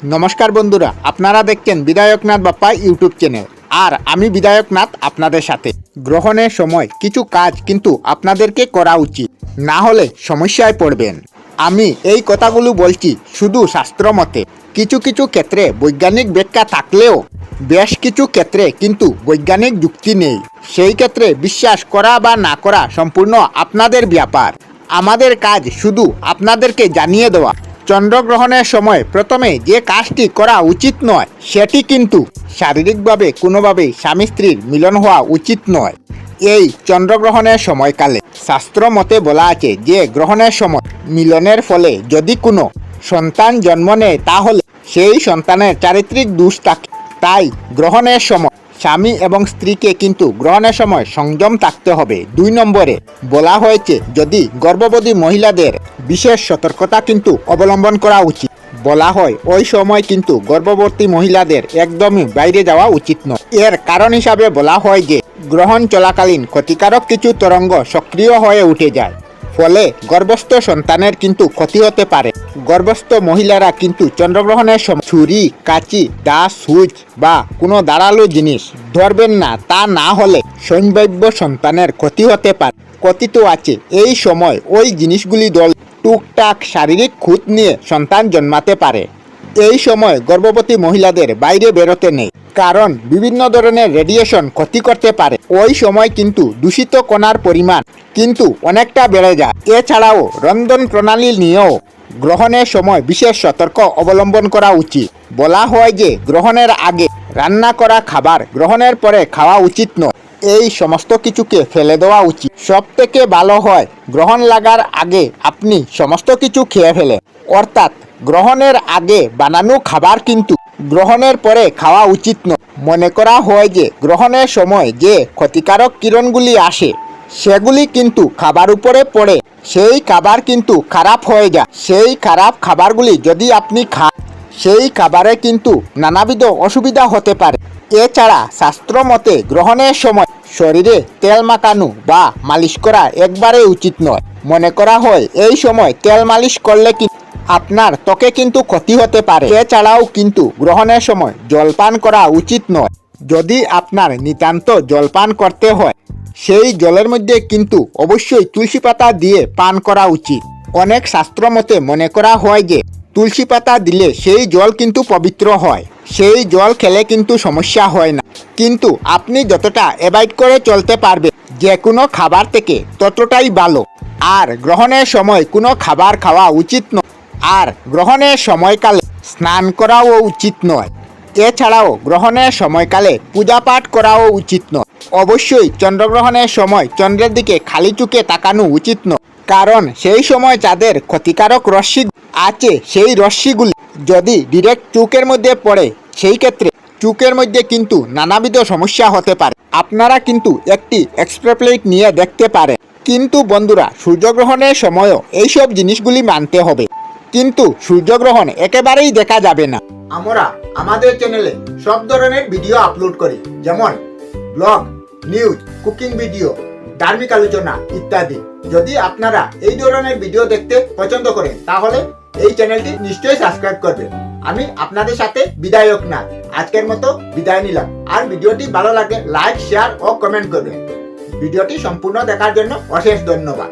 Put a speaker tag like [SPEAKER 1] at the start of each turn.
[SPEAKER 1] নমস্কার বন্ধুরা, আপনারা দেখছেন বিধায়কনাথ বাপ্পা ইউটিউব চ্যানেল। আর আমি বিধায়কনাথ আপনাদের সাথে। গ্রহণের সময় কিছু কাজ কিন্তু আপনাদেরকে করা উচিত, না হলে সমস্যায় পড়বেন। আমি এই কথাগুলো বলছি শুধু শাস্ত্র মতে। কিছু কিছু ক্ষেত্রে বৈজ্ঞানিক ব্যাখ্যা থাকলেও বেশ কিছু ক্ষেত্রে কিন্তু বৈজ্ঞানিক যুক্তি নেই। সেই ক্ষেত্রে বিশ্বাস করা বা না করা সম্পূর্ণ আপনাদের ব্যাপার। আমাদের কাজ শুধু আপনাদেরকে জানিয়ে দেওয়া। চন্দ্রগ্রহণের সময় প্রথমে যে কাজটি করা উচিত নয়, সেটি কিন্তু শারীরিকভাবে কোনোভাবেই স্বামী স্ত্রীর মিলন হওয়া উচিত নয়। এই চন্দ্রগ্রহণের সময়কালে শাস্ত্র মতে বলা আছে যে গ্রহণের সময় মিলনের ফলে যদি কোনো সন্তান জন্ম নেয়, তাহলে সেই সন্তানের চারিত্রিক দোষ থাকে। তাই গ্রহণের সময় স্বামী এবং স্ত্রীকে কিন্তু গ্রহণের সময় সংযম থাকতে হবে। 2 নম্বরে বলা হয়েছে যদি গর্ভবতী মহিলাদের বিশেষ সতর্কতা কিন্তু অবলম্বন করা উচিত। বলা হয় ওই সময় কিন্তু গর্ভবতী মহিলাদের একদমই বাইরে যাওয়া উচিত নয়। এর কারণ হিসাবে বলা হয় যে গ্রহণ চলাকালীন ক্ষতিকারক কিছু তরঙ্গ সক্রিয় হয়ে উঠে যায়, ফলে গর্ভস্থ সন্তানের কিন্তু ক্ষতি হতে পারে। গর্ভস্থ মহিলারা কিন্তু চন্দ্রগ্রহণের সময় ছুরি, কাঁচি, দা, সুচ বা কোনো ধারালো জিনিস ধরবেন না। তা না হলে সম্ভাব্য সন্তানের ক্ষতি হতে পারে। কথিত আছে এই সময় ওই জিনিসগুলি দল টুকটাক শারীরিক খুঁত নিয়ে সন্তান জন্মাতে পারে। এই সময় গর্ভবতী মহিলাদের বাইরে বেরোতে নেই, কারণ বিভিন্ন ধরনের রেডিয়েশন ক্ষতি করতে পারে। ওই সময় কিন্তু দূষিত কণার পরিমাণ কিন্তু অনেকটা বেড়ে যায়। এছাড়াও রন্ধন প্রণালী নিয়েও গ্রহণের সময় বিশেষ সতর্ক অবলম্বন করা উচিত। বলা হয় যে গ্রহণের আগে রান্না করা খাবার গ্রহণের পরে খাওয়া উচিত নয়। এই সমস্ত কিছুকে ফেলে দেওয়া উচিত। সব থেকে ভালো হয় গ্রহণ লাগার আগে আপনি সমস্ত কিছু খেয়ে ফেলেন, অর্থাৎ গ্রহণের আগে বানানো খাবার কিন্তু গ্রহণের পরে খাওয়া উচিত নয়। মনে করা হয় যে গ্রহণের সময় যে ক্ষতিকারক কিরণগুলি আসে, সেগুলি কিন্তু খাবার উপরে পড়ে সেই খাবার কিন্তু খারাপ হয়ে যায়। সেই খারাপ খাবারগুলি যদি আপনি খান, সেই খাবারে কিন্তু নানাবিধ অসুবিধা হতে পারে। এছাড়া শাস্ত্র মতে গ্রহণের সময় শরীরে তেল মাখানো বা মালিশ করা একবারে উচিত নয়। মনে করা হয় এই সময় তেল মালিশ করলে আপনার ত্বকে কিন্তু ক্ষতি হতে পারে। এছাড়াও কিন্তু গ্রহণের সময় জলপান করা উচিত নয়। যদি আপনার নিতান্ত জলপান করতে হয়, সেই জলের মধ্যে কিন্তু অবশ্যই তুলসী পাতা দিয়ে পান করা উচিত। অনেক শাস্ত্র মতে মনে করা হয় যে তুলসী পাতা দিলে সেই জল কিন্তু পবিত্র হয়। সেই জল খেলে কিন্তু সমস্যা হয় না, কিন্তু আপনি যতটা অ্যাভয়েড করে চলতে পারবেন যে কোনো খাবার থেকে ততটাই ভালো। আর গ্রহণের সময় কোনো খাবার খাওয়া উচিত নয়। আর গ্রহণের সময়কালে স্নান করাও উচিত নয়। এছাড়াও গ্রহণের সময়কালে পূজা পাঠ করাও উচিত নয়। অবশ্যই চন্দ্রগ্রহণের সময় চন্দ্রের দিকে খালি চোখে তাকানো উচিত নয়, কারণ সেই সময় যাদের ক্ষতিকারক রশ্মি আছে, সেই রশ্মিগুলি যদি ডিরেক্ট চোখের মধ্যে পড়ে, সেই ক্ষেত্রে চোখের মধ্যে কিন্তু নানাবিধ সমস্যা হতে পারে। আপনারা কিন্তু একটি এক্সপ্রেপ্লেট নিয়ে দেখতে পারেন। কিন্তু বন্ধুরা, সূর্যগ্রহণের সময়ও এইসব জিনিসগুলি মানতে হবে। কিন্তু সূর্যগ্রহণ একেবারেই দেখা যাবে না। আমরা আমাদের চ্যানেলে সব ধরনের ভিডিও আপলোড করি, যেমন ব্লগ, নিউজ, কুকিং ভিডিও, ধার্মিক আলোচনা ইত্যাদি। যদি আপনারা এই ধরনের ভিডিও দেখতে পছন্দ করেন, তাহলে এই চ্যানেলটি নিশ্চয়ই সাবস্ক্রাইব করবেন। আমি আপনাদের সাথে বিধায়কনাথ আজকের মতো বিদায় নিলাম। আর ভিডিওটি ভালো লাগে লাইক, শেয়ার ও কমেন্ট করবেন। ভিডিওটি সম্পূর্ণ দেখার জন্য অশেষ ধন্যবাদ।